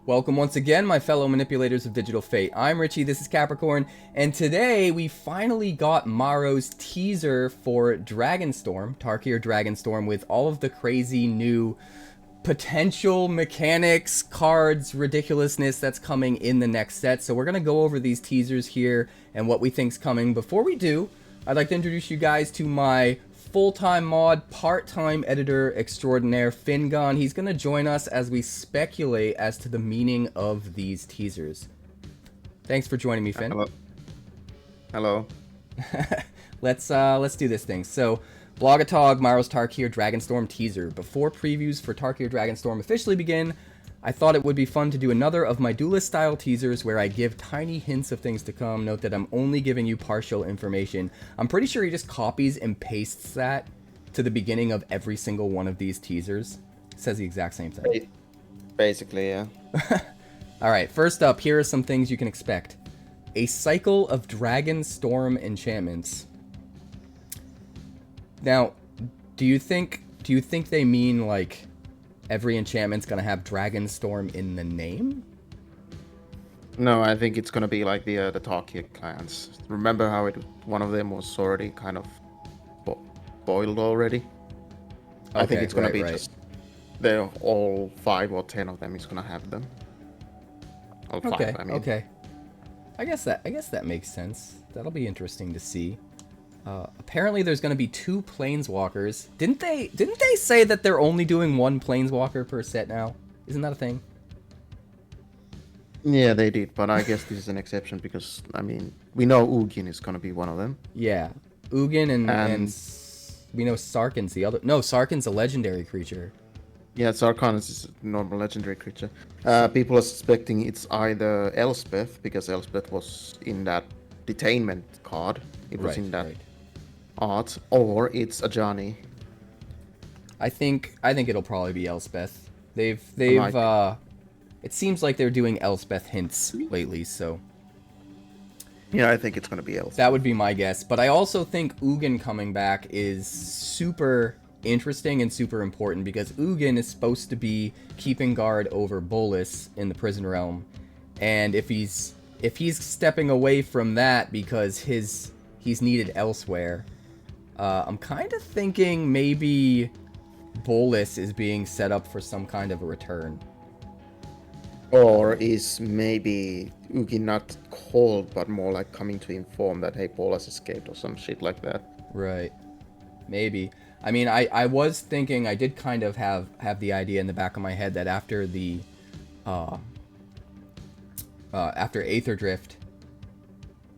Welcome once again, my fellow manipulators of digital fate. I'm Richie, this is Capricorn, and today we finally got Maro's teaser for Dragonstorm, TARKIR Dragonstorm, with all of the crazy new potential mechanics, cards, ridiculousness that's coming in the next set. So we're going to go over these teasers here and what we think's coming. Before we do, I'd like to introduce you guys to my full-time mod, part-time editor extraordinaire, Fingon. He's going to join us as we speculate as to the meaning of these teasers. Thanks for joining me, Finn. Hello. Hello. Let's do this thing. So, Blogatog, Maro's TARKIR Dragonstorm teaser. Before previews for TARKIR Dragonstorm officially begin, I thought it would be fun to do another of my duelist-style teasers where I give tiny hints of things to come. Note that I'm only giving you partial information. I'm pretty sure he just copies and pastes that to the beginning of every single one of these teasers. It says the exact same thing. Basically, yeah. Alright, first up, here are some things you can expect. A cycle of Dragonstorm enchantments. Now, do you think they mean, like, every enchantment's gonna have Dragonstorm in the name? No, I think it's gonna be like the Tarkir clans. Remember how one of them was already kind of boiled already? I think it's gonna be just they're all 5 or 10 of them is gonna have them. All 5, I mean. Okay. I guess that makes sense. That'll be interesting to see. Apparently there's going to be 2 planeswalkers. Didn't they say that they're only doing 1 planeswalker per set now? Isn't that a thing? Yeah, they did, but I guess this is an exception because, I mean, we know 𝐿 is going to be one of them. Yeah. 𝐿 and we know Sarkhan's the other. No, Sarkhan's a legendary creature. Yeah, Sarkhan is a normal legendary creature. People are suspecting it's either Elspeth, because Elspeth was in that detainment card. It was in that art, or it's Ajani. I think it'll probably be Elspeth. They've it seems like they're doing Elspeth hints lately, so yeah, I think it's gonna be Elspeth. That would be my guess. But I also think 𝐿 coming back is super interesting and super important because 𝐿 is supposed to be keeping guard over Bolas in the Prison Realm, and if he's stepping away from that because he's needed elsewhere, I'm kind of thinking maybe Bolas is being set up for some kind of a return. Or is maybe 𝐿 not called, but more like coming to inform that, hey, Bolas escaped or some shit like that. Right. Maybe. I mean, I was thinking, I did kind of have the idea in the back of my head that after the after Aether Drift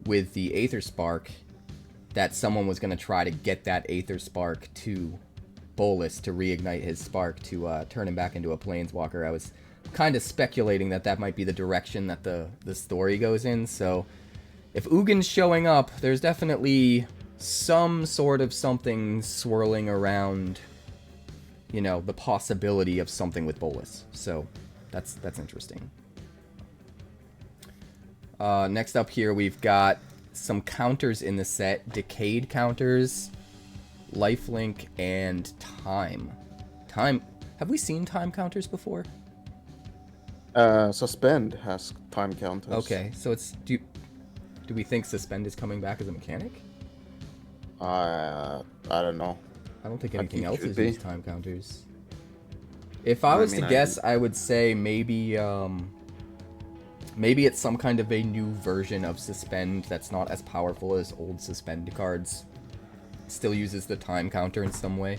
with the Aether Spark, that someone was going to try to get that Aether Spark to Bolas to reignite his spark to turn him back into a Planeswalker. I was kind of speculating that might be the direction that the story goes in. So if 𝐿's showing up, there's definitely some sort of something swirling around, you know, the possibility of something with Bolas. So that's interesting. Next up here, we've got some counters in the set. Decayed counters, lifelink, and time. Time. Have we seen time counters before? Suspend has time counters. Okay, so it's... Do we think Suspend is coming back as a mechanic? I don't know. I don't think anything else is used time counters. If I was to guess, I would say maybe... maybe it's some kind of a new version of Suspend that's not as powerful as old Suspend cards. Still uses the time counter in some way.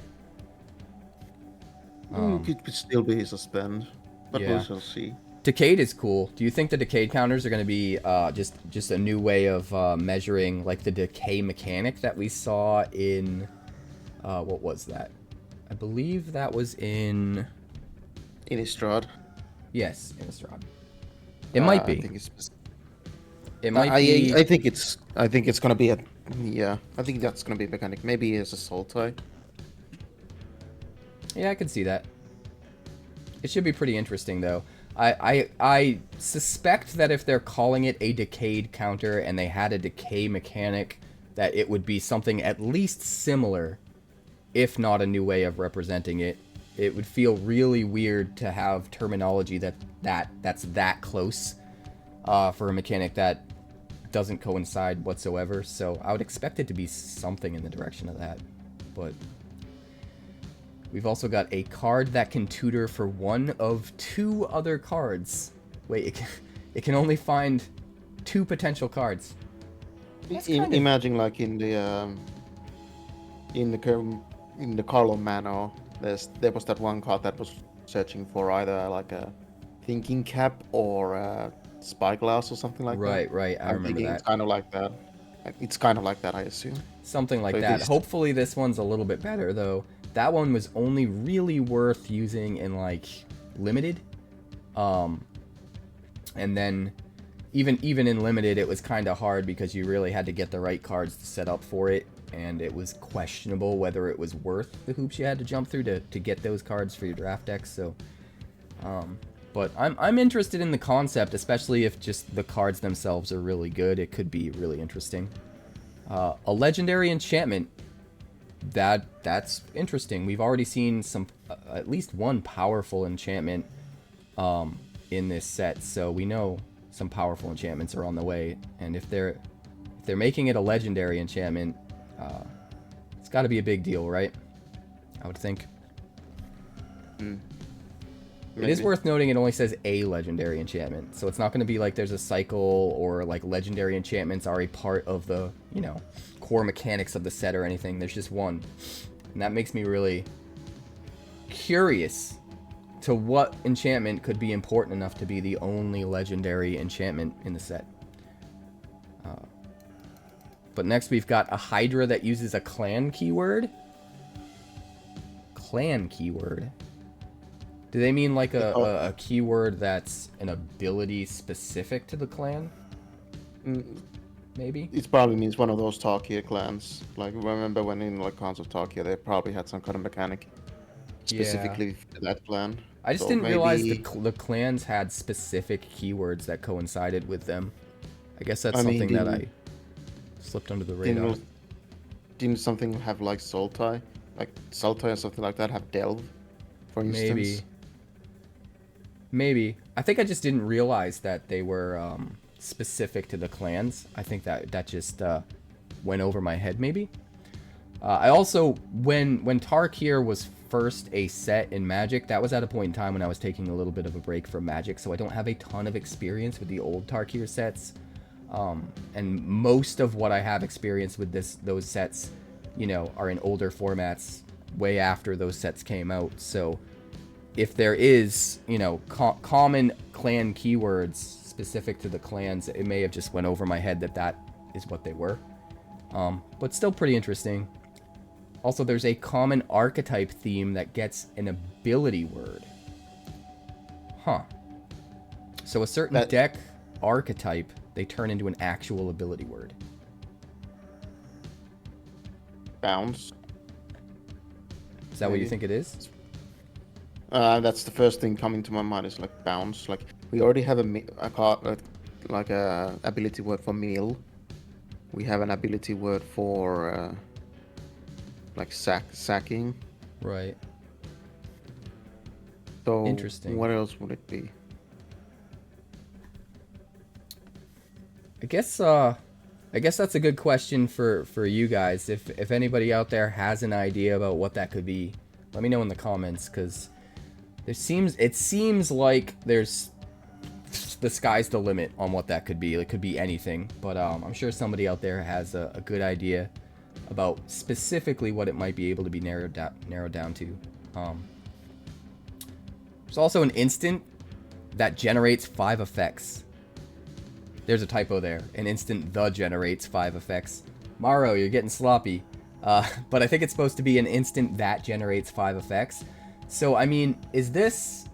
It could still be Suspend, but yeah. we shall see. Decayed is cool. Do you think the Decayed counters are going to be just a new way of measuring like the decay mechanic that we saw in... what was that? I believe that was in... Innistrad. Yes, Innistrad. It might be. It might be. I think it's gonna be a. Yeah, I think that's gonna be a mechanic. Maybe as a Sultai. Yeah, I can see that. It should be pretty interesting though. I suspect that if they're calling it a decayed counter and they had a decay mechanic, that it would be something at least similar, if not a new way of representing it. It would feel really weird to have terminology that that's that close for a mechanic that doesn't coincide whatsoever. So I would expect it to be something in the direction of that. But we've also got a card that can tutor for one of 2 other cards. Wait, it can only find 2 potential cards. Imagine like in the Carlo Mano, there was that one card that was searching for either like a thinking cap or a spyglass or something like that. Right. I remember that. It's kind of like that. It's kind of like that, I assume. Something like that. Hopefully this one's a little bit better, though. That one was only really worth using in, like, limited. And then even in limited, it was kind of hard because you really had to get the right cards to set up for it. And it was questionable whether it was worth the hoops you had to jump through to get those cards for your draft decks. So, but I'm interested in the concept, especially if just the cards themselves are really good. It could be really interesting. A legendary enchantment. That's interesting. We've already seen some, at least one powerful enchantment in this set, so we know some powerful enchantments are on the way. And if they're making it a legendary enchantment, it's got to be a big deal, right? I would think. It is worth noting it only says a legendary enchantment, so it's not going to be like there's a cycle or like legendary enchantments are a part of the, you know, core mechanics of the set or anything. There's just one, and that makes me really curious to what enchantment could be important enough to be the only legendary enchantment in the set. But next we've got a Hydra that uses a clan keyword. Clan keyword. Do they mean like a keyword that's an ability specific to the clan? Maybe? It probably means one of those Tarkir clans. Like, remember when in like Khans of Tarkir, they probably had some kind of mechanic specifically for that clan. I just didn't realize the clans had specific keywords that coincided with them. I guess that's something that I slipped under the radar. Didn't something have like Sultai? Like Sultai or something like that have Delve, for instance? Maybe. I think I just didn't realize that they were specific to the clans. I think that just went over my head, maybe. I also, when Tarkir was first a set in Magic, that was at a point in time when I was taking a little bit of a break from Magic, so I don't have a ton of experience with the old Tarkir sets. And most of what I have experience with those sets, you know, are in older formats way after those sets came out. So if there is, you know, common clan keywords specific to the clans, it may have just went over my head that is what they were. But still pretty interesting. Also, there's a common archetype theme that gets an ability word. Huh. So a certain deck archetype, they turn into an actual ability word. Bounce. Is that what you think it is? That's the first thing coming to my mind is like bounce. Like we already have a card, like a ability word for meal. We have an ability word for like sacking. Right. So interesting. What else would it be? I guess that's a good question for you guys. If anybody out there has an idea about what that could be, let me know in the comments, because it seems like there's the sky's the limit on what that could be. It could be anything, but I'm sure somebody out there has a good idea about specifically what it might be able to be narrowed down to. There's also an instant that generates 5 effects. There's a typo there. An instant that generates 5 effects. Maro, you're getting sloppy. But I think it's supposed to be an instant that generates 5 effects. So, I mean, is this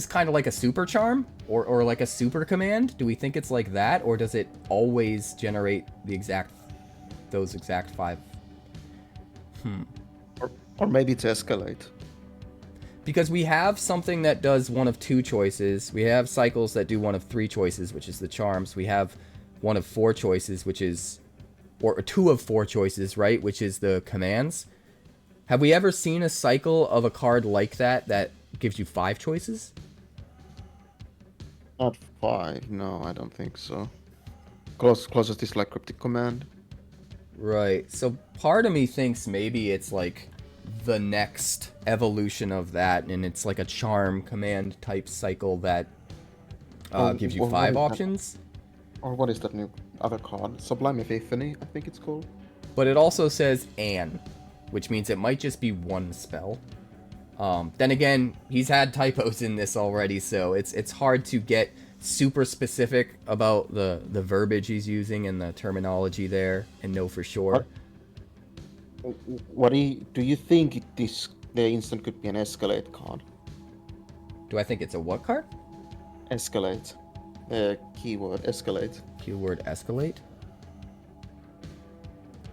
kind of like a super charm? Or like a super command? Do we think it's like that? Or does it always generate those exact 5? Or maybe to escalate. Because we have something that does one of 2 choices. We have cycles that do one of 3 choices, which is the charms. We have one of 4 choices, which is... Or 2 of 4 choices, right? Which is the commands. Have we ever seen a cycle of a card like that gives you 5 choices? Not 5. No, I don't think so. Closest is like Cryptic Command. Right. So part of me thinks maybe it's like the next evolution of that, and it's like a charm command type cycle that gives you 5 options. Or what is that new other card? Sublime Epiphany, I think it's called. But it also says "an," which means it might just be one spell. Then again, he's had typos in this already, so it's hard to get super specific about the verbiage he's using and the terminology there and know for sure. What do you think the instant could be an Escalate card? Do I think it's a what card? Escalate. Keyword Escalate. Keyword escalate?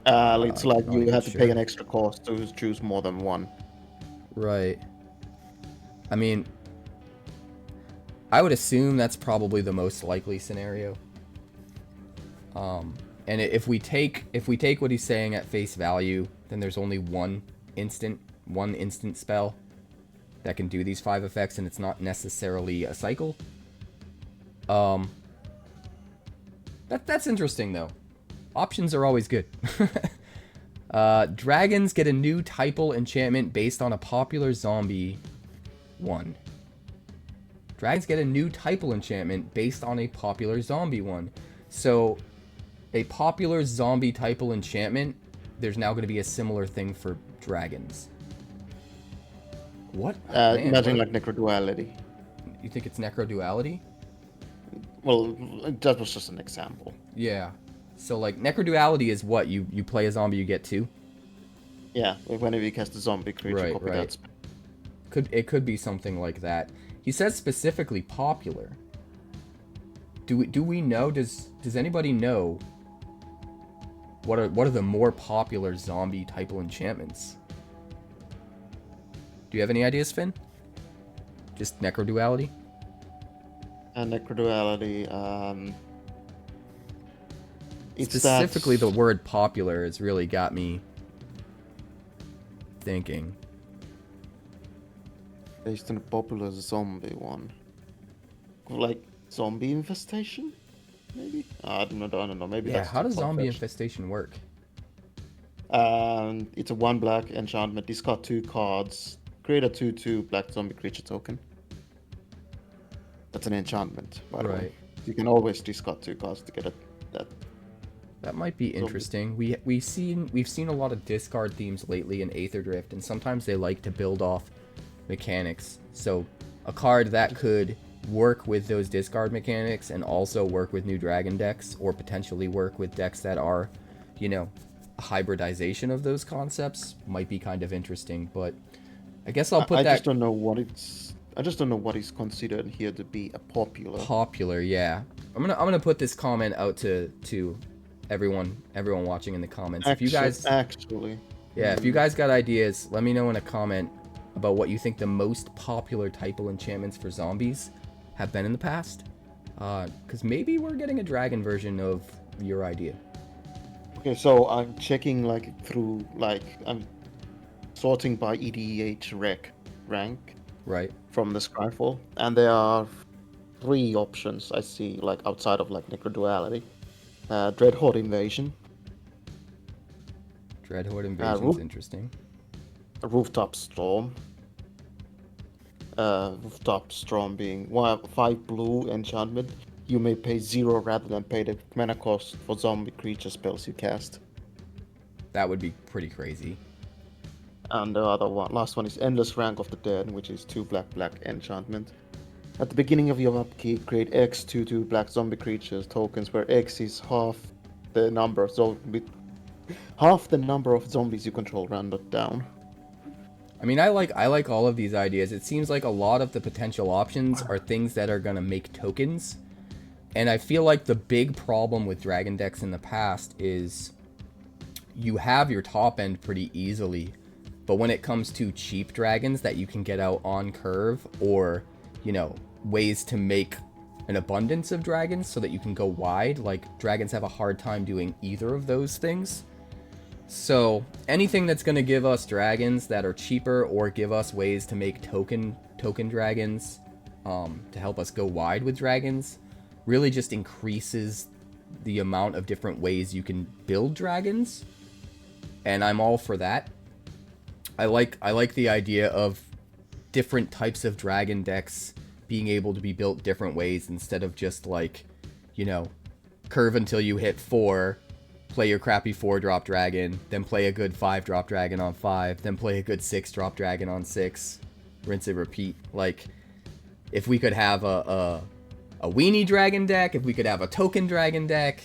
It's like you have to pay an extra cost to choose more than one. Right. I mean, I would assume that's probably the most likely scenario. And if we take what he's saying at face value, then there's only one instant spell that can do these 5 effects, and it's not necessarily a cycle. That's interesting though. Options are always good. Dragons get a new typal enchantment based on a popular zombie one. Dragons get a new typal enchantment based on a popular zombie one. So, a popular zombie typal enchantment, there's now going to be a similar thing for dragons. What? Imagine like Necroduality. You think it's Necroduality? Well, that was just an example. Yeah. So, like, Necroduality is what? You play a zombie, you get 2? Yeah, whenever you cast a zombie creature, copy that spell. It could be something like that. He says specifically popular. Do we know? Does anybody know what are the more popular zombie typal enchantments? Do you have any ideas, Finn? Just Necroduality? Necroduality, specifically the word popular has really got me thinking. Based on a popular zombie one. Like zombie infestation? Maybe? I don't know. Maybe that's how does zombie infestation work? It's a 1 black enchantment. Discard 2 cards. Create a 2/2 black zombie creature token. That's an enchantment, by the way. You can always discard 2 cards to get that. That might be interesting. We've seen a lot of discard themes lately in Aether Drift, and sometimes they like to build off mechanics. So a card that could work with those discard mechanics and also work with new dragon decks, or potentially work with decks that are, a hybridization of those concepts, might be kind of interesting. But I guess I'll put that. I just don't know what is considered here to be a popular. Yeah. I'm gonna put this comment out to everyone watching in the comments. If you guys got ideas, let me know in a comment about what you think the most popular typal enchantments for zombies have been in the past. Because maybe we're getting a dragon version of your idea. Okay, so I'm checking I'm sorting by EDH rank. Right. From the Scryfall, and there are 3 options I see, like outside of Necroduality. Dreadhorde Invasion. Dreadhorde Invasion is interesting. Rooftop Storm. Rooftop Storm being 5 blue enchantment. You may pay 0 rather than pay the mana cost for zombie creature spells you cast. That would be pretty crazy. And the last one is Endless Rank of the Dead, which is 2 black enchantment. At the beginning of your upkeep, create X 2/2 black zombie creatures tokens, where X is half the number of zombies you control rounded down. I mean, I like all of these ideas. It seems like a lot of the potential options are things that are gonna make tokens, and I feel like the big problem with dragon decks in the past is you have your top end pretty easily. But when it comes to cheap dragons that you can get out on curve, or, ways to make an abundance of dragons so that you can go wide, like, dragons have a hard time doing either of those things. So anything that's going to give us dragons that are cheaper, or give us ways to make token dragons, to help us go wide with dragons really just increases the amount of different ways you can build dragons, and I'm all for that. I like the idea of different types of dragon decks being able to be built different ways instead of just like, you know, curve until you hit 4, play your crappy 4-drop dragon, then play a good 5-drop dragon on 5, then play a good 6-drop dragon on 6, rinse and repeat. Like, if we could have a weenie dragon deck, if we could have a token dragon deck,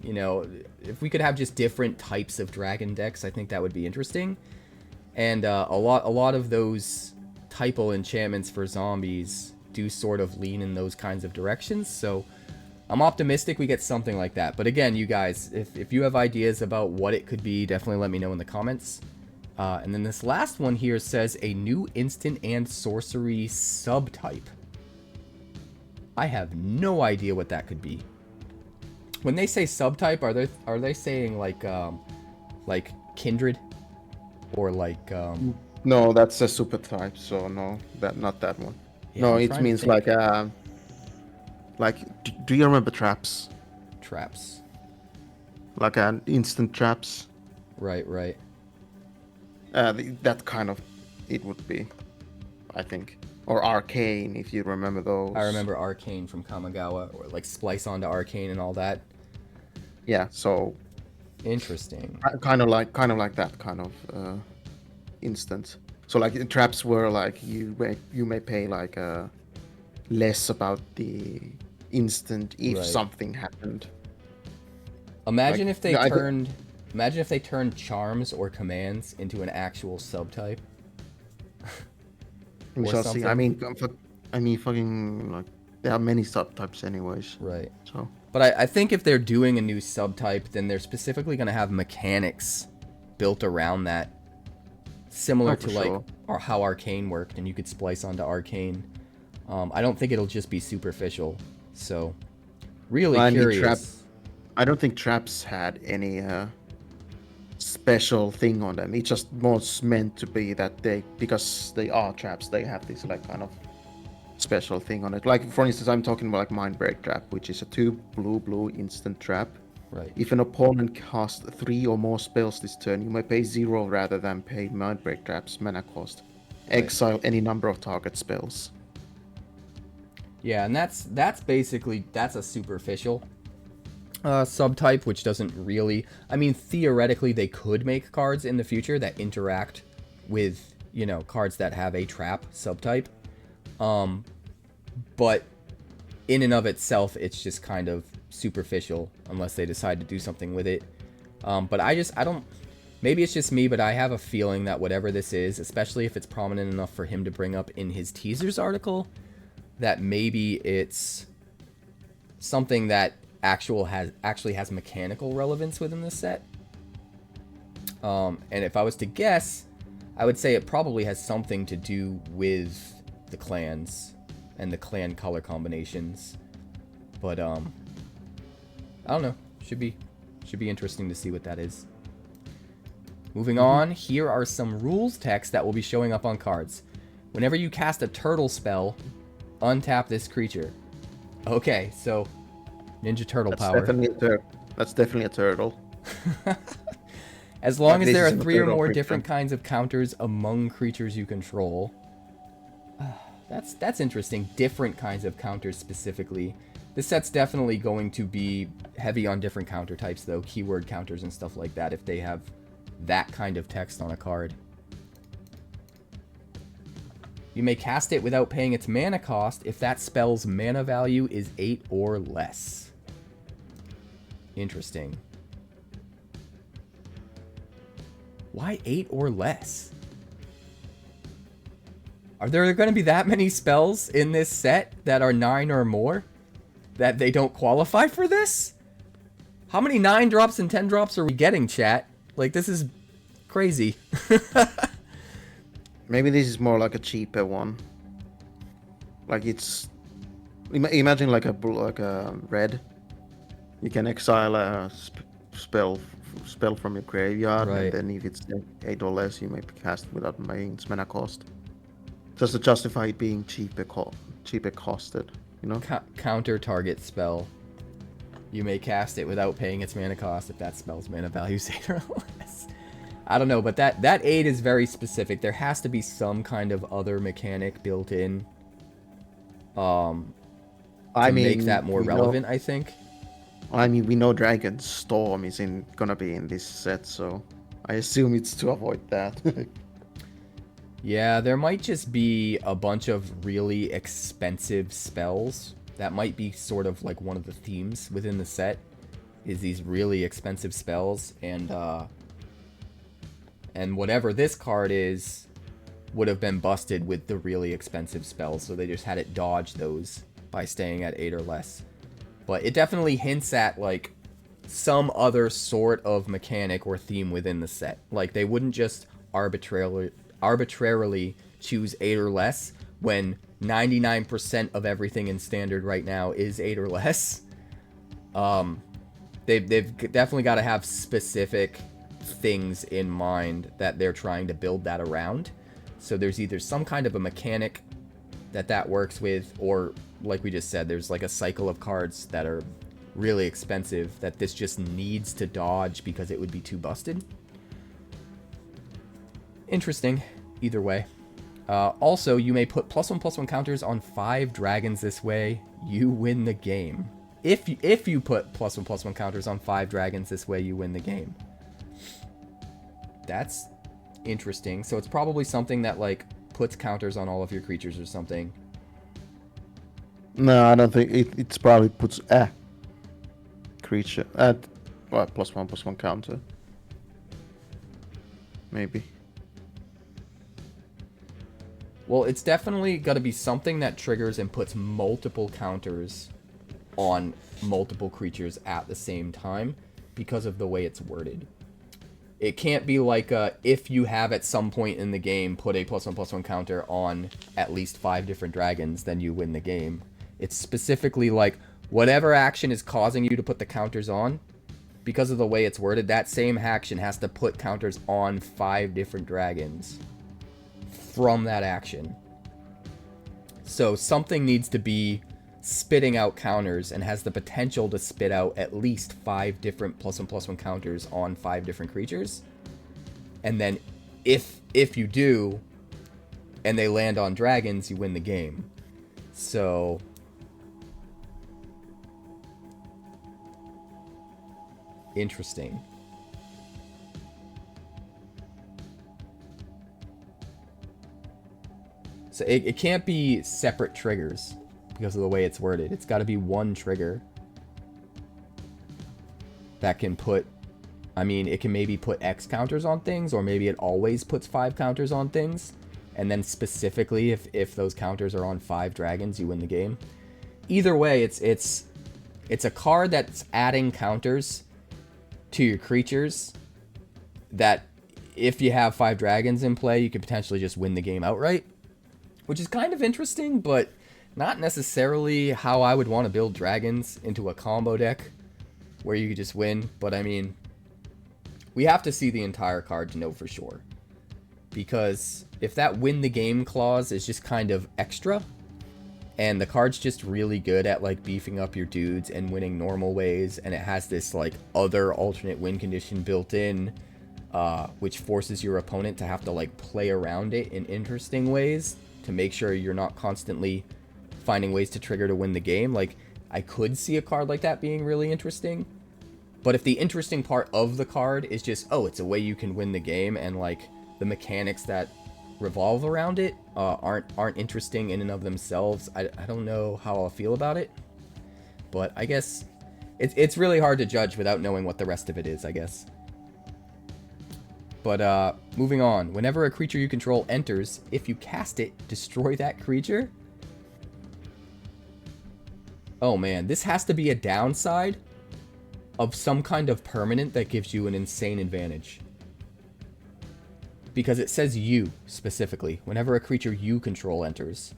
you know, if we could have just different types of dragon decks, I think that would be interesting. And a lot of those typal enchantments for zombies do sort of lean in those kinds of directions, so I'm optimistic we get something like that. But again, you guys, if you have ideas about what it could be, definitely let me know in the comments. And then this last one here says a new instant and sorcery subtype. I have no idea what that could be. When they say subtype, are they saying like kindred, or like No, that's a super type, so no, not that one. Yeah, no, it means like do you remember traps? Traps. Like an instant traps. Right. That kind of it would be, I think. Or arcane, if you remember those. I remember arcane from Kamigawa, or like splice onto arcane and all that. Yeah, so interesting. Kind of like that kind of instant. So like the traps were like you may pay like less about the instant if something happened. Imagine if they turned charms or commands into an actual subtype. We shall see. I mean, fucking like there are many subtypes anyways. Right. So. But I think if they're doing a new subtype, then they're specifically going to have mechanics built around that, similar to like or how arcane worked, and you could splice onto arcane. I don't think it'll just be superficial. So, really curious. I don't think traps had any special thing on them. It just was meant to be that because they are traps, they have this like kind of special thing on it. Like for instance, I'm talking about like Mindbreak Trap, which is a 2 blue instant trap. Right. If an opponent casts 3 or more spells this turn, you may pay 0 rather than pay Mindbreak Trap's mana cost. Exile any number of target spells. Yeah, and that's basically a superficial subtype, which doesn't really. I mean, theoretically, they could make cards in the future that interact with, you know, cards that have a trap subtype. But in and of itself, it's just kind of superficial unless they decide to do something with it. But I don't. Maybe it's just me, but I have a feeling that whatever this is, especially if it's prominent enough for him to bring up in his teasers article, that maybe it's something that actually has mechanical relevance within this set. And if I was to guess, I would say it probably has something to do with the clans and the clan color combinations. But I don't know. Should be interesting to see what that is. Moving on, here are some rules text that will be showing up on cards. Whenever you cast a turtle spell, untap this creature. Okay, so Ninja Turtle power. That's definitely a turtle. As long as there are 3 or more different kinds of counters among creatures you control. That's interesting. Different kinds of counters specifically. This set's definitely going to be heavy on different counter types, though. Keyword counters and stuff like that, if they have that kind of text on a card. You may cast it without paying its mana cost if that spell's mana value is 8 or less. Interesting. Why 8 or less? Are there going to be that many spells in this set that are 9 or more? That they don't qualify for this? How many 9 drops and 10 drops are we getting, chat? Like, this is crazy. Maybe this is more like a cheaper one. Like it's... Imagine like a red. You can exile a spell from your graveyard, right. And then if it's 8 or less, you may cast it without paying its mana cost. Just to justify it being cheaper cheaper costed, you know? Counter target spell. You may cast it without paying its mana cost if that spell's mana value is 8 or less. I don't know, but that 8 is very specific. There has to be some kind of other mechanic built in to make that more relevant, I think. I mean, we know Dragonstorm is gonna be in this set, so I assume it's to avoid that. Yeah, there might just be a bunch of really expensive spells. That might be sort of like one of the themes within the set, is these really expensive spells, and whatever this card is would have been busted with the really expensive spells, so they just had it dodge those by staying at 8 or less. But it definitely hints at like some other sort of mechanic or theme within the set. Like they wouldn't just arbitrarily choose 8 or less when 99% of everything in standard right now is 8 or less. They've definitely got to have specific things in mind that they're trying to build that around. So there's either some kind of a mechanic that works with, or like we just said, there's like a cycle of cards that are really expensive that this just needs to dodge because it would be too busted. Interesting, either way. Also, you may put +1/+1 counters on 5 dragons this way. You win the game. If you put +1/+1 counters on 5 dragons this way, you win the game. That's interesting. So it's probably something that like puts counters on all of your creatures or something. No, I don't think it's probably puts a creature at +1/+1 counter. Maybe. Well, it's definitely got to be something that triggers and puts multiple counters on multiple creatures at the same time because of the way it's worded. It can't be like if you have at some point in the game put a +1/+1 counter on at least 5 different dragons, then you win the game. It's specifically like whatever action is causing you to put the counters on, because of the way it's worded, that same action has to put counters on 5 different dragons from that action. So something needs to be spitting out counters and has the potential to spit out at least 5 different +1/+1 counters on 5 different creatures. And then if you do, and they land on dragons, you win the game. So interesting. So it can't be separate triggers because of the way it's worded. It's got to be one trigger that can put, I mean, it can maybe put X counters on things, or maybe it always puts 5 counters on things. And then specifically, if those counters are on 5 dragons, you win the game. Either way, it's a card that's adding counters to your creatures that if you have 5 dragons in play, you could potentially just win the game outright. Which is kind of interesting, but not necessarily how I would want to build dragons into a combo deck where you could just win. But I mean, we have to see the entire card to know for sure. Because if that win the game clause is just kind of extra, and the card's just really good at like beefing up your dudes and winning normal ways, and it has this like other alternate win condition built in, which forces your opponent to have to like play around it in interesting ways to make sure you're not constantly finding ways to trigger to win the game. Like, I could see a card like that being really interesting. But if the interesting part of the card is just, oh, it's a way you can win the game, and like the mechanics that revolve around it aren't interesting in and of themselves, I don't know how I'll feel about it. But I guess it's really hard to judge without knowing what the rest of it is, I guess. But moving on. Whenever a creature you control enters, if you cast it, destroy that creature. Oh man, this has to be a downside of some kind of permanent that gives you an insane advantage. Because it says you, specifically. Whenever a creature you control enters,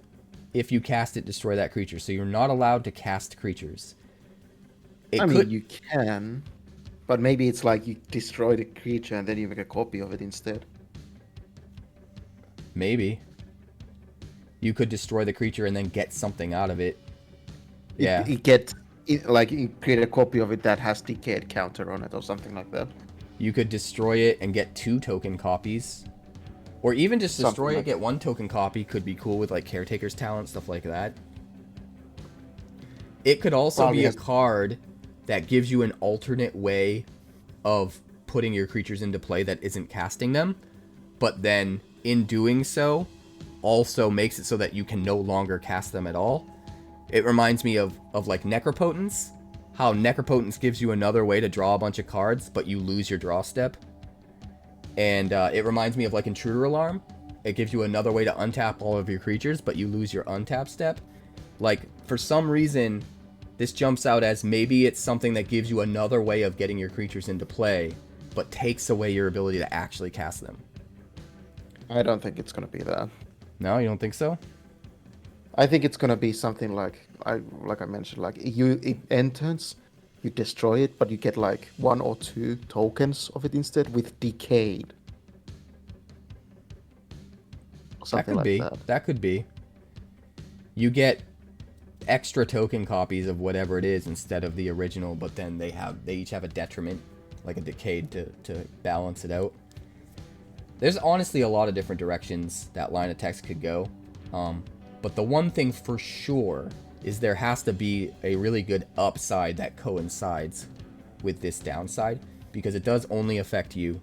if you cast it, destroy that creature. So you're not allowed to cast creatures. I mean, you can, but maybe it's like you destroy the creature and then you make a copy of it instead. Maybe. You could destroy the creature and then get something out of it. Yeah. You create a copy of it that has decayed counter on it or something like that. You could destroy it and get 2 token copies. Or even just destroy it, get 1 token copy. Could be cool with like Caretaker's Talent, stuff like that. It could also be a card that gives you an alternate way of putting your creatures into play that isn't casting them. But then, in doing so, also makes it so that you can no longer cast them at all. It reminds me of like Necropotence. How Necropotence gives you another way to draw a bunch of cards, but you lose your draw step. And it reminds me of like Intruder Alarm. It gives you another way to untap all of your creatures, but you lose your untap step. Like, for some reason, this jumps out as maybe it's something that gives you another way of getting your creatures into play, but takes away your ability to actually cast them. I don't think it's going to be that. No, you don't think so? I think it's going to be something like I mentioned, like it enters, you destroy it, but you get like 1 or 2 tokens of it instead with decayed. Something That could be. You get extra token copies of whatever it is instead of the original, but then they each have a detriment, like a decayed to balance it out. There's honestly a lot of different directions that line of text could go. But the one thing for sure is there has to be a really good upside that coincides with this downside, because it does only affect you.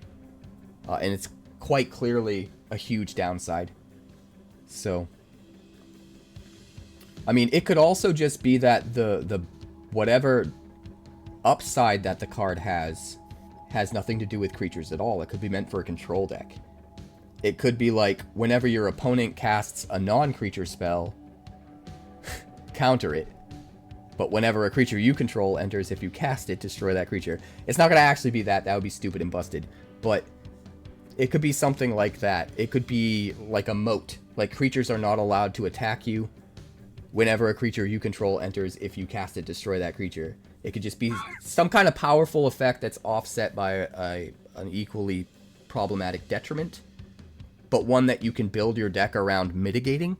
And it's quite clearly a huge downside. So, I mean, it could also just be that the whatever upside that the card has nothing to do with creatures at all. It could be meant for a control deck. It could be like, whenever your opponent casts a non-creature spell, counter it. But whenever a creature you control enters, if you cast it, destroy that creature. It's not going to actually be that. That would be stupid and busted. But it could be something like that. It could be like a moat. Like, creatures are not allowed to attack you. Whenever a creature you control enters, if you cast it, destroy that creature. It could just be some kind of powerful effect that's offset by an equally problematic detriment, but one that you can build your deck around mitigating,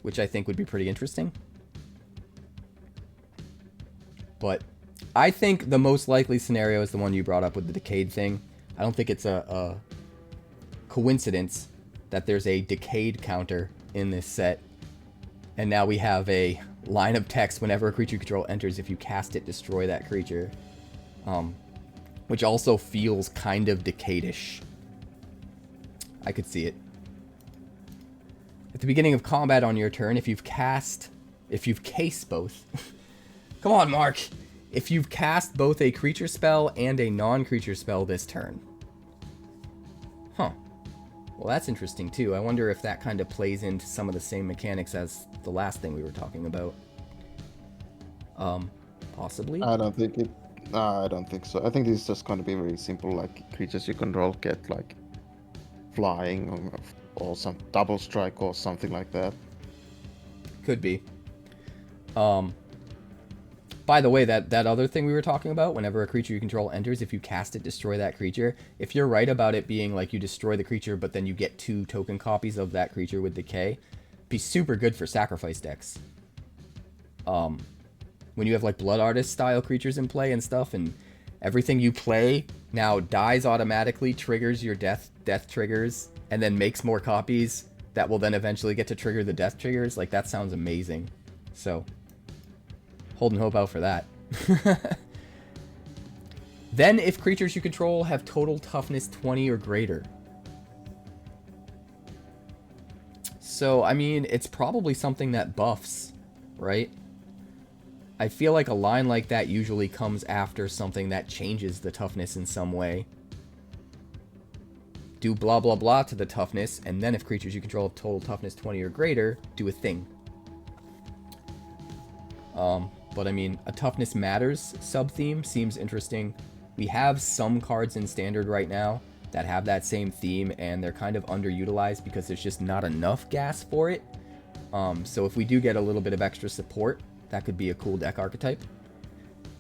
which I think would be pretty interesting. But I think the most likely scenario is the one you brought up with the decayed thing. I don't think it's a coincidence that there's a decayed counter in this set, and now we have a line of text: whenever a creature you control enters, if you cast it, destroy that creature. Which also feels kind of decayed-ish. I could see it. At the beginning of combat on your turn, if you've cased both. Come on, Mark! If you've cast both a creature spell and a non-creature spell this turn. Huh. Well, that's interesting too. I wonder if that kind of plays into some of the same mechanics as the last thing we were talking about. Possibly? I don't think it... No, I don't think so. I think this is just going to be very simple, like creatures you control get like flying or some double strike or something like that. Could be. By the way, that other thing we were talking about, whenever a creature you control enters, if you cast it, destroy that creature. If you're right about it being like you destroy the creature, but then you get 2 token copies of that creature with decay, be super good for sacrifice decks. When you have like Blood Artist style creatures in play and stuff, and everything you play now dies automatically, triggers your death triggers, and then makes more copies that will then eventually get to trigger the death triggers. Like, that sounds amazing. So, holding hope out for that. Then, if creatures you control have total toughness 20 or greater. So, I mean, it's probably something that buffs, right? I feel like a line like that usually comes after something that changes the toughness in some way. Do blah blah blah to the toughness, and then if creatures you control have total toughness 20 or greater, do a thing. But I mean, a toughness matters sub-theme seems interesting. We have some cards in Standard right now that have that same theme, and they're kind of underutilized because there's just not enough gas for it. So if we do get a little bit of extra support, that could be a cool deck archetype.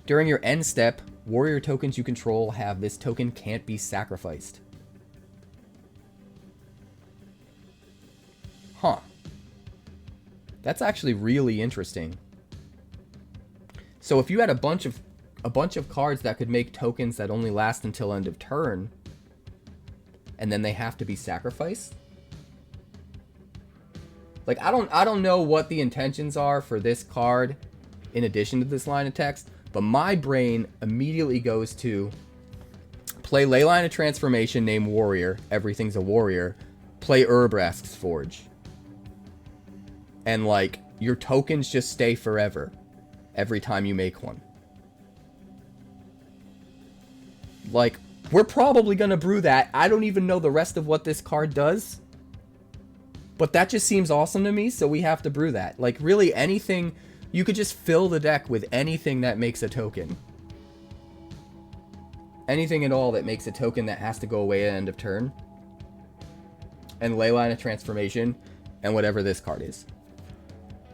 During your end step, warrior tokens you control have this token can't be sacrificed. Huh. That's actually really interesting. So if you had a bunch of cards that could make tokens that only last until end of turn, and then they have to be sacrificed. Like, I don't know what the intentions are for this card in addition to this line of text, but my brain immediately goes to play Leyline of Transformation, name Warrior, everything's a warrior, play Urabrask's Forge. And like, your tokens just stay forever every time you make one. Like, we're probably gonna brew that. I don't even know the rest of what this card does, but that just seems awesome to me, so we have to brew that. Like, really anything, you could just fill the deck with anything that makes a token. Anything at all that makes a token that has to go away at end of turn. And Leyline of Transformation, and whatever this card is.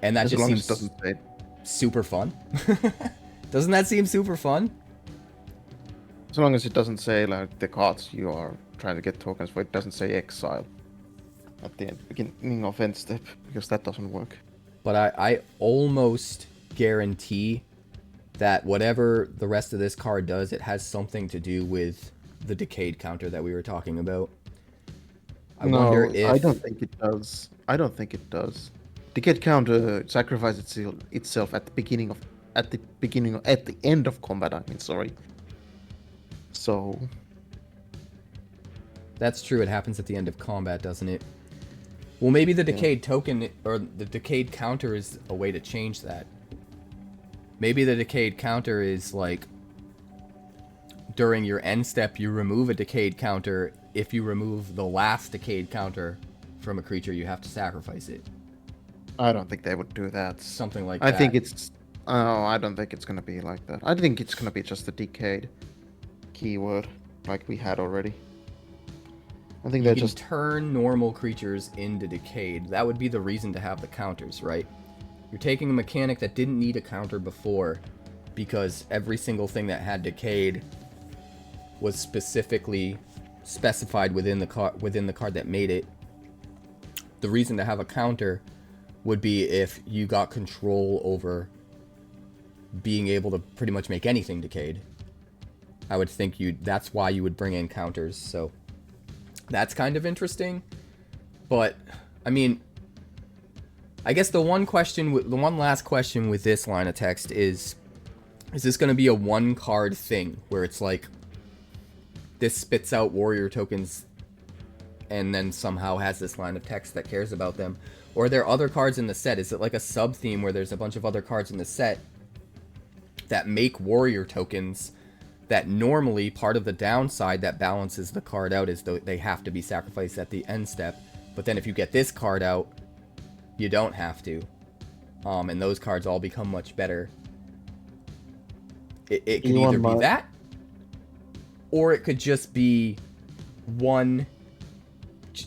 And that just seems super fun. Doesn't that seem super fun? As long as it doesn't say like the cards you are trying to get tokens for, it doesn't say exile at the beginning of end step, because that doesn't work. But I almost guarantee that whatever the rest of this card does, it has something to do with the decayed counter that we were talking about. I wonder if... I don't think it does. I don't think it does. Decayed counter sacrifices itself at the end of combat. I mean, sorry. So that's true. It happens at the end of combat, doesn't it? Well, maybe the decayed token or the decayed counter is a way to change that. Maybe the decayed counter is like during your end step, you remove a decayed counter. If you remove the last decayed counter from a creature, you have to sacrifice it. I don't think they would do that. Something like that. I think it's... Oh, I don't think it's going to be like that. I think it's going to be just the decayed keyword like we had already. I think that just turn normal creatures into decayed. That would be the reason to have the counters, right? You're taking a mechanic that didn't need a counter before because every single thing that had decayed was specifically specified within the card that made it. The reason to have a counter would be if you got control over being able to pretty much make anything decayed. I would think that's why you would bring in counters, so that's kind of interesting. But I mean, I guess the one last question with this line of text is this going to be a one card thing where it's like this spits out warrior tokens and then somehow has this line of text that cares about them? Or are there other cards in the set? Is it like a sub theme where there's a bunch of other cards in the set that make warrior tokens that normally part of the downside that balances the card out is they have to be sacrificed at the end step, but then if you get this card out, you don't have to, and those cards all become much better. It could either be that, or it could just be one,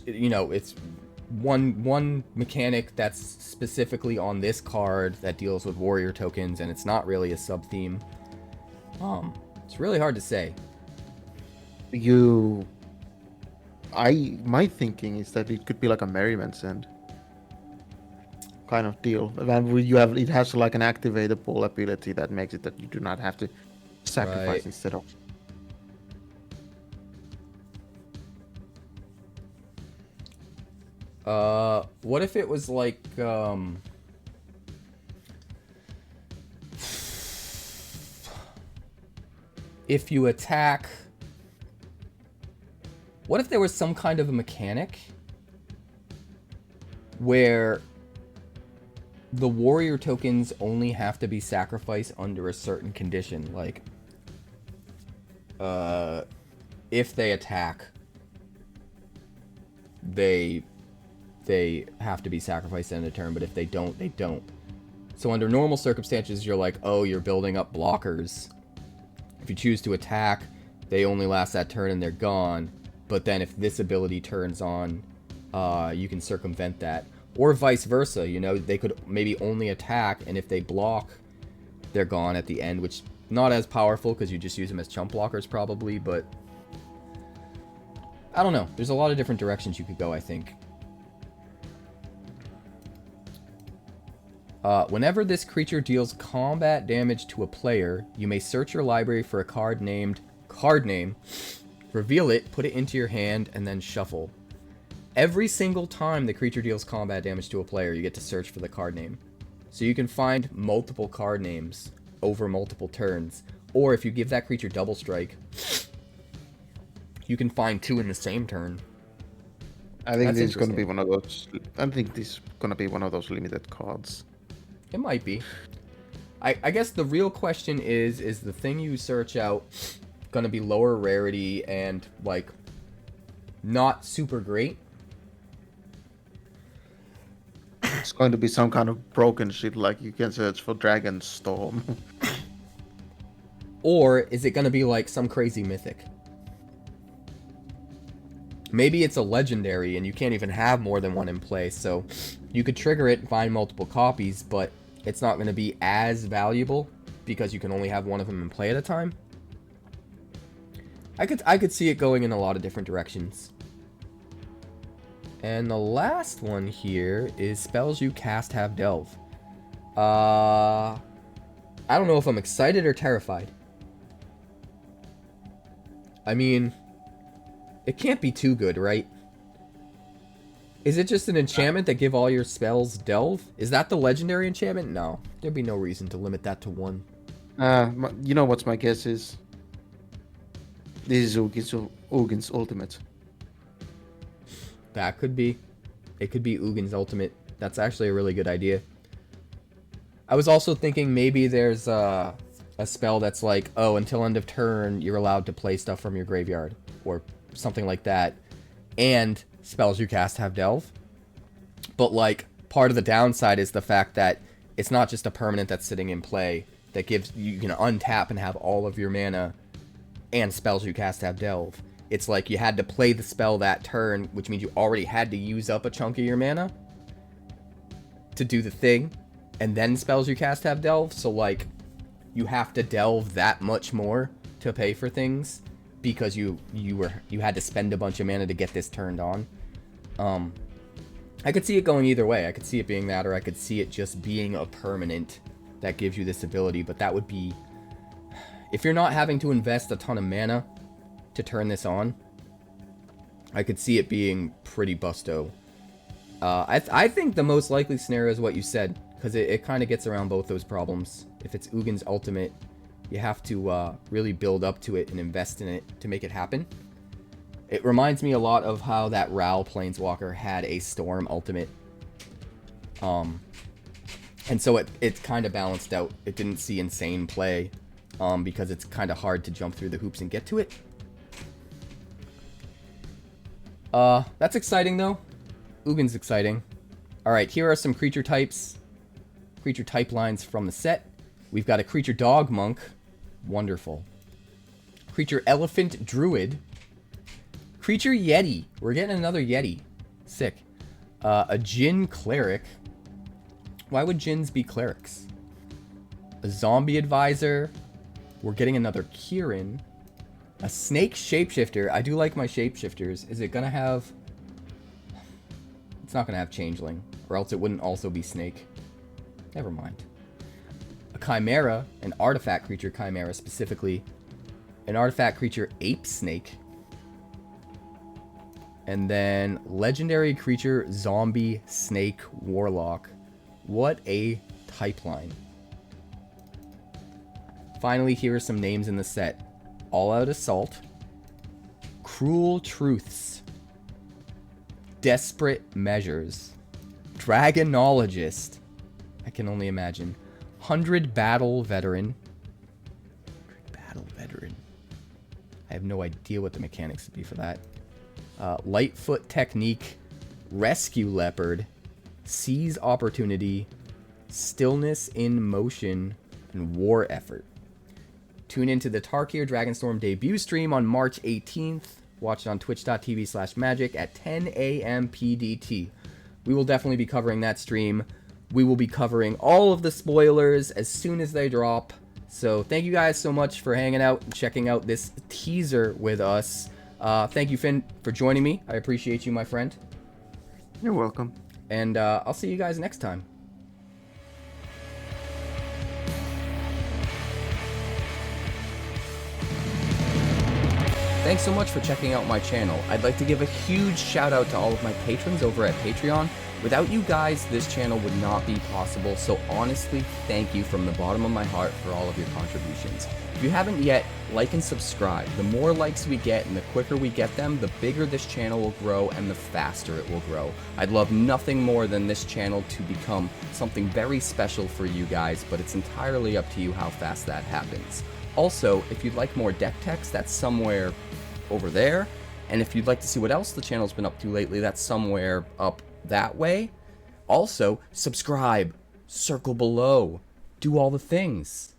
it's one mechanic that's specifically on this card that deals with warrior tokens, and it's not really a sub theme. It's really hard to say. My thinking is that it could be like a Merriman's End kind of deal. And it has like an activatable ability that makes it that you do not have to sacrifice right. Instead of. What if it was like, if you attack... What if there was some kind of a mechanic where the warrior tokens only have to be sacrificed under a certain condition? Like, if they attack, they have to be sacrificed in a turn, but if they don't, they don't. So under normal circumstances, you're like, oh, you're building up blockers. If you choose to attack, they only last that turn and they're gone. But then if this ability turns on, you can circumvent that. Or vice versa, they could maybe only attack, and if they block, they're gone at the end, which not as powerful because you just use them as chump blockers probably, but I don't know. There's a lot of different directions you could go, I think. Whenever this creature deals combat damage to a player, you may search your library for a card named card name, reveal it, put it into your hand, and then shuffle. Every single time the creature deals combat damage to a player, you get to search for the card name. So you can find multiple card names over multiple turns. Or if you give that creature double strike, you can find 2 in the same turn. I think this is going to be one of those. I think this is going to be one of those limited cards. It might be. I guess the real question is the thing you search out going to be lower rarity and, like, not super great? It's going to be some kind of broken shit, like you can search for Dragonstorm. Or is it going to be like some crazy mythic? Maybe it's a legendary and you can't even have more than one in play, so you could trigger it and find multiple copies, but it's not going to be as valuable because you can only have one of them in play at a time. I could see it going in a lot of different directions. And the last one here is spells you cast have delve. I don't know if I'm excited or terrified. I mean, it can't be too good, right? Is it just an enchantment that give all your spells delve? Is that the legendary enchantment? No. There'd be no reason to limit that to 1. You know what my guess is? This is 𝐼n's ultimate. That could be. It could be 𝐼n's ultimate. That's actually a really good idea. I was also thinking maybe there's a spell that's like, oh, until end of turn, you're allowed to play stuff from your graveyard. Or something like that. And spells you cast have delve. But, like, part of the downside is the fact that it's not just a permanent that's sitting in play that gives you can untap and have all of your mana and spells you cast have delve. It's like you had to play the spell that turn, which means you already had to use up a chunk of your mana to do the thing, and then spells you cast have delve. So, like, you have to delve that much more to pay for things because you had to spend a bunch of mana to get this turned on. I could see it going either way. I could see it being that, or I could see it just being a permanent that gives you this ability, but that would be, if you're not having to invest a ton of mana to turn this on, I could see it being pretty busto. I think the most likely scenario is what you said, because it kind of gets around both those problems. If it's 𝐼n's ultimate, you have to really build up to it and invest in it to make it happen. It reminds me a lot of how that Ral Planeswalker had a Storm ultimate. And so it kind of balanced out. It didn't see insane play because it's kind of hard to jump through the hoops and get to it. That's exciting, though. 𝐼n's exciting. Alright, here are some creature types. Creature type lines from the set. We've got a creature dog monk. Wonderful. Creature elephant druid. Creature yeti. We're getting another yeti. Sick. A djinn cleric. Why would djinns be clerics? A zombie advisor. We're getting another Kirin. A snake shapeshifter. I do like my shapeshifters. Is it gonna have... It's not gonna have changeling. Or else it wouldn't also be snake. Never mind. A chimera. An artifact creature chimera specifically. An artifact creature ape snake. And then legendary creature zombie snake warlock. What a type line. Finally, here are some names in the set. All Out Assault, Cruel Truths, Desperate Measures, Dragonologist, I can only imagine, 100 Battle Veteran, I have no idea what the mechanics would be for that, Lightfoot Technique, Rescue Leopard, Seize Opportunity, Stillness in Motion, and War Effort. Tune into the TARKIR DRAGONSTORM debut stream on March 18th. Watch it on twitch.tv/magic at 10 a.m. PDT. We will definitely be covering that stream. We will be covering all of the spoilers as soon as they drop. So thank you guys so much for hanging out and checking out this teaser with us. Thank you, Finn, for joining me. I appreciate you, my friend. You're welcome. And I'll see you guys next time. Thanks so much for checking out my channel. I'd like to give a huge shout out to all of my patrons over at Patreon. Without you guys, this channel would not be possible, so honestly, thank you from the bottom of my heart for all of your contributions. If you haven't yet, like and subscribe. The more likes we get and the quicker we get them, the bigger this channel will grow and the faster it will grow. I'd love nothing more than this channel to become something very special for you guys, but it's entirely up to you how fast that happens. Also, if you'd like more deck text, that's somewhere over there. And if you'd like to see what else the channel's been up to lately, that's somewhere up that way. Also, subscribe, circle below, do all the things.